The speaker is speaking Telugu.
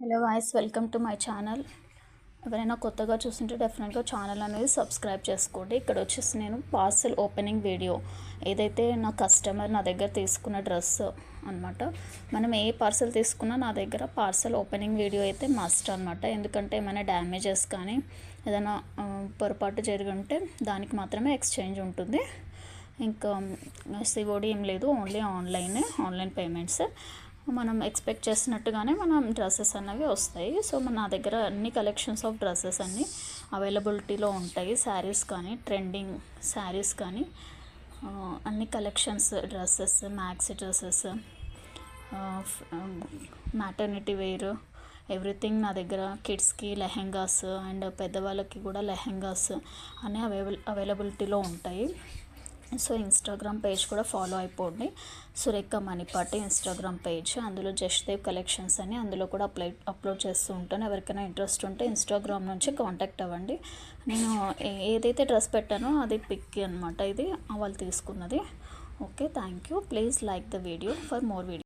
Hello guys, welcome to my channel. ఎవరైనా కొత్తగా చూస్తుంటే డెఫినెట్గా ఛానల్ అనేది సబ్స్క్రైబ్ చేసుకోండి. ఇక్కడ వచ్చేసి నేను పార్సల్ ఓపెనింగ్ వీడియో, ఏదైతే నా కస్టమర్ నా దగ్గర తీసుకున్న డ్రెస్ అనమాట. మనం ఏ పార్సల్ తీసుకున్నా నా దగ్గర పార్సల్ ఓపెనింగ్ వీడియో అయితే మస్ట్ అనమాట. ఎందుకంటే ఏమైనా డ్యామేజెస్ కానీ ఏదైనా పొరపాటు జరిగి ఉంటే దానికి మాత్రమే ఎక్స్చేంజ్ ఉంటుంది. ఇంకా సిఓడి ఏం లేదు, ఓన్లీ ఆన్లైన్ పేమెంట్స్. మనం ఎక్స్పెక్ట్ చేసినట్టుగానే మనం డ్రెస్సెస్ అన్నవి వస్తాయి. సో నా దగ్గర అన్ని కలెక్షన్స్ ఆఫ్ డ్రెస్సెస్ అన్నీ అవైలబిలిటీలో ఉంటాయి. శారీస్ కానీ, ట్రెండింగ్ శారీస్ కానీ, అన్ని collections, dresses, maxi dresses, maternity wear, everything నా దగ్గర. కిడ్స్కి లెహెంగాస్ అండ్ పెద్దవాళ్ళకి కూడా లెహెంగాస్ అన్నీ అవైలబిలిటీలో ఉంటాయి. సో ఇన్స్టాగ్రామ్ పేజ్ కూడా ఫాలో అయిపోండి, సురేఖ మణిపాటి ఇన్స్టాగ్రామ్ పేజ్. అందులో జస్ట్దేవ్ కలెక్షన్స్ అని అందులో కూడా అప్లోడ్ చేస్తూ ఉంటాను. ఎవరికైనా ఇంట్రెస్ట్ ఉంటే ఇన్స్టాగ్రామ్ నుంచి కాంటాక్ట్ అవ్వండి. నేను ఏదైతే డ్రెస్ పెట్టానో అది పిక్ అనమాట, ఇది వాళ్ళు తీసుకున్నది. Okay, thank you. Please like the video for more video.